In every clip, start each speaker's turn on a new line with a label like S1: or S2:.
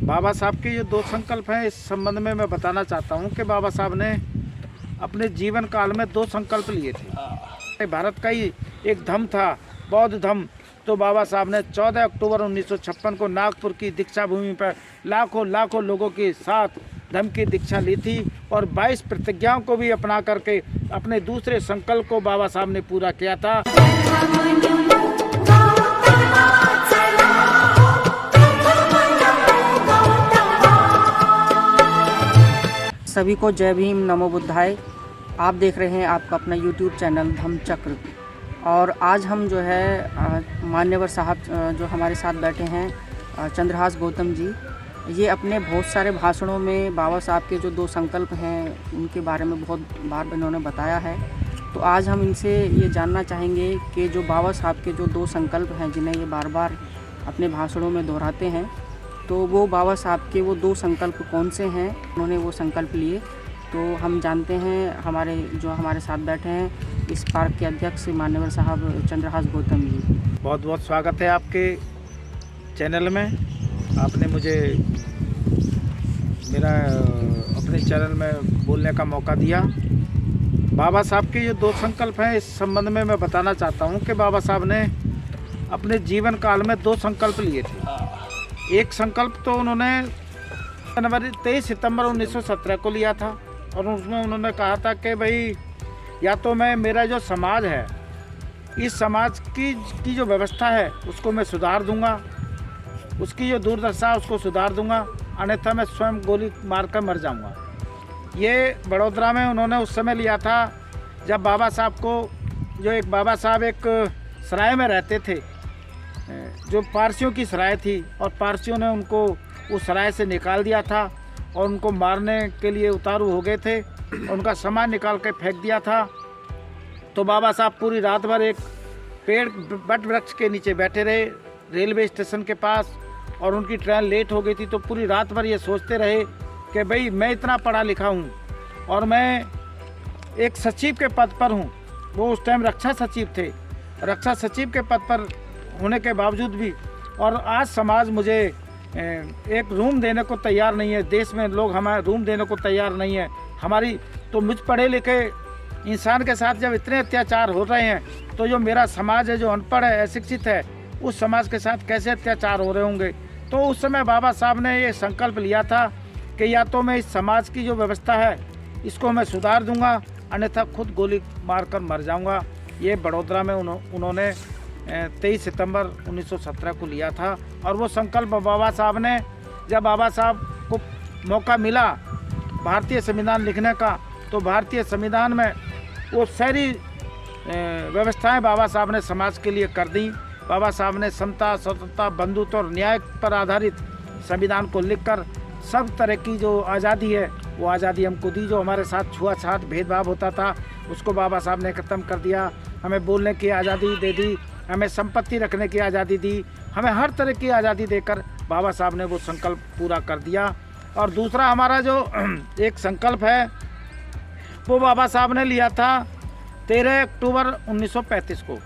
S1: बाबा साहब के जो दो संकल्प हैं, इस संबंध में मैं बताना चाहता हूं कि बाबा साहब ने अपने जीवन काल में दो संकल्प लिए थे। भारत का ही एक धर्म था, बौद्ध धर्म। तो बाबा साहब ने 14 अक्टूबर 1956 को नागपुर की दीक्षा भूमि पर लाखों लोगों के साथ धर्म की दीक्षा ली थी और 22 प्रतिज्ञाओं को भी अपना करके अपने दूसरे संकल्प को बाबा साहब ने पूरा किया था।
S2: सभी को जय भीम, नमो बुद्धाय। आप देख रहे हैं आपका अपना YouTube चैनल धम्मचक्र। और आज हम जो है मान्यवर साहब जो हमारे साथ बैठे हैं चंद्रहास गौतम जी, ये अपने बहुत सारे भाषणों में बाबा साहब के जो दो संकल्प हैं उनके बारे में बहुत बार इन्होंने बताया है। तो आज हम इनसे ये जानना चाहेंगे कि जो बाबा साहब के जो दो संकल्प हैं जिन्हें ये बार बार अपने भाषणों में दोहराते हैं, तो वो बाबा साहब के वो दो संकल्प कौन से हैं, उन्होंने वो संकल्प लिए। तो हम जानते हैं हमारे साथ बैठे हैं इस पार्क के अध्यक्ष मान्यवर साहब चंद्रहास गौतम जी।
S1: बहुत बहुत स्वागत है आपके चैनल में। आपने मुझे मेरा अपने चैनल में बोलने का मौका दिया। बाबा साहब के जो दो संकल्प हैं, इस संबंध में मैं बताना चाहता हूं कि बाबा साहब ने अपने जीवन काल में दो संकल्प लिए थे। एक संकल्प तो उन्होंने 23 सितंबर 1917 को लिया था और उसमें उन्होंने कहा था कि भाई या तो मेरा जो समाज है, इस समाज की जो व्यवस्था है उसको मैं सुधार दूंगा, उसकी जो दुर्दशा उसको सुधार दूंगा, अन्यथा मैं स्वयं गोली मारकर मर जाऊंगा। ये बड़ौदा में उन्होंने उस समय लिया था जब बाबा साहब को बाबा साहब एक सराय में रहते थे, जो पारसियों की सराय थी, और पारसियों ने उनको उस सराय से निकाल दिया था और उनको मारने के लिए उतारू हो गए थे। उनका सामान निकाल के फेंक दिया था। तो बाबा साहब पूरी रात भर एक बट वृक्ष के नीचे बैठे रहे रेलवे स्टेशन के पास, और उनकी ट्रेन लेट हो गई थी। तो पूरी रात भर ये सोचते रहे कि भाई मैं इतना पढ़ा लिखा हूँ और मैं एक सचिव के पद पर हूँ। वो उस टाइम रक्षा सचिव थे। रक्षा सचिव के पद पर होने के बावजूद भी, और आज समाज मुझे एक रूम देने को तैयार नहीं है, देश में लोग हमें रूम देने को तैयार नहीं है हमारी। तो मुझ पढ़े लिखे इंसान के साथ जब इतने अत्याचार हो रहे हैं, तो जो मेरा समाज है, जो अनपढ़ है, अशिक्षित है, उस समाज के साथ कैसे अत्याचार हो रहे होंगे। तो उस समय बाबा साहब ने ये संकल्प लिया था कि या तो मैं इस समाज की जो व्यवस्था है इसको मैं सुधार दूंगा, अन्यथा खुद गोली मारकर मर जाऊंगा। ये बड़ौदा में उन्होंने 23 सितंबर 1917 को लिया था। और वो संकल्प बाबा साहब ने, जब बाबा साहब को मौका मिला भारतीय संविधान लिखने का, तो भारतीय संविधान में वो सारी व्यवस्थाएं बाबा साहब ने समाज के लिए कर दी। बाबा साहब ने समता, स्वतंत्रता, बंधुत्व और न्याय पर आधारित संविधान को लिखकर सब तरह की जो आज़ादी है वो आज़ादी हमको दी। जो हमारे साथ छुआछूत भेदभाव होता था उसको बाबा साहब ने ख़त्म कर दिया। हमें बोलने की आज़ादी दे दी, हमें संपत्ति रखने की आज़ादी दी, हमें हर तरह की आज़ादी देकर बाबा साहब ने वो संकल्प पूरा कर दिया। और दूसरा हमारा जो एक संकल्प है वो बाबा साहब ने लिया था 13 अक्टूबर 1935 को।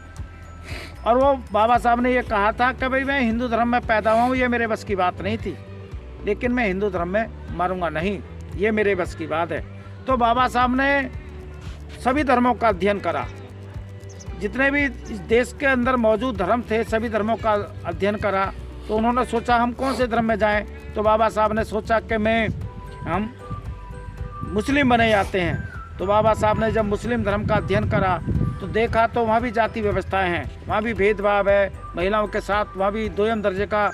S1: और वो बाबा साहब ने ये कहा था कि भाई मैं हिंदू धर्म में पैदा हुआ हूँ, ये मेरे बस की बात नहीं थी, लेकिन मैं हिंदू धर्म में मरूंगा नहीं, ये मेरे बस की बात है। तो बाबा साहब ने सभी धर्मों का अध्ययन करा, जितने भी इस देश के अंदर मौजूद धर्म थे सभी धर्मों का अध्ययन करा। तो उन्होंने सोचा हम कौन से धर्म में जाएं। तो बाबा साहब ने सोचा कि हम मुस्लिम बने जाते हैं। तो बाबा साहब ने जब मुस्लिम धर्म का अध्ययन करा तो देखा तो वहाँ भी जाति व्यवस्थाएं हैं, वहाँ भी भेदभाव है, महिलाओं के साथ वहाँ भी दोयम दर्जे का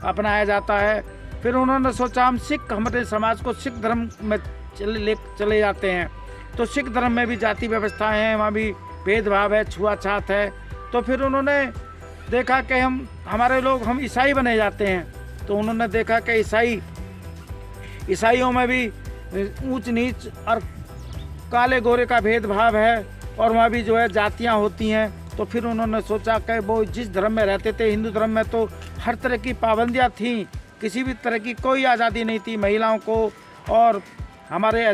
S1: अपनाया जाता है। फिर उन्होंने सोचा हम हमारे समाज को सिख धर्म में चले जाते हैं। तो सिख धर्म में भी जाति व्यवस्थाएं हैं, वहाँ भी भेदभाव है, छुआछूत है। तो फिर उन्होंने देखा कि हमारे लोग हम ईसाई बने जाते हैं। तो उन्होंने देखा कि ईसाइयों में भी ऊंच नीच और काले गोरे का भेदभाव है, और वहाँ भी जो है जातियाँ होती हैं। तो फिर उन्होंने सोचा कि वो जिस धर्म में रहते थे, हिंदू धर्म में तो हर तरह की पाबंदियाँ थीं, किसी भी तरह की कोई आज़ादी नहीं थी महिलाओं को। और हमारे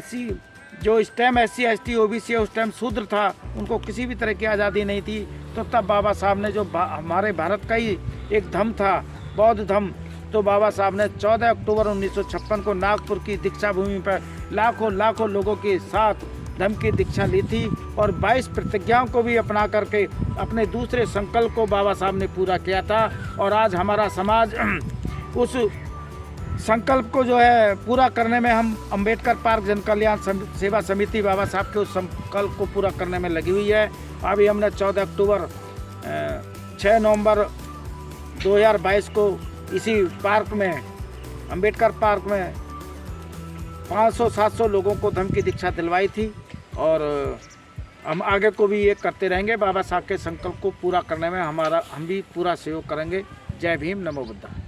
S1: जो इस टाइम SC ST OBC उस टाइम शूद्र था, उनको किसी भी तरह की आज़ादी नहीं थी। तो तब बाबा साहब ने, जो हमारे भारत का ही एक धर्म था, बौद्ध धर्म, तो बाबा साहब ने 14 अक्टूबर 1956 को नागपुर की दीक्षा भूमि पर लाखों लोगों के साथ धम्म की दीक्षा ली थी और 22 प्रतिज्ञाओं को भी अपना करके अपने दूसरे संकल्प को बाबा साहब ने पूरा किया था। और आज हमारा समाज उस संकल्प को जो है पूरा करने में हम अंबेडकर पार्क जन कल्याण सेवा समिति बाबा साहब के उस संकल्प को पूरा करने में लगी हुई है। अभी हमने 14 अक्टूबर 6 नवंबर 2022 को इसी पार्क में, अंबेडकर पार्क में 500-700 लोगों को धम्म की दीक्षा दिलवाई थी और हम आगे को भी ये करते रहेंगे। बाबा साहब के संकल्प को पूरा करने में हम भी पूरा सहयोग करेंगे। जय भीम, नमो बुद्धाय।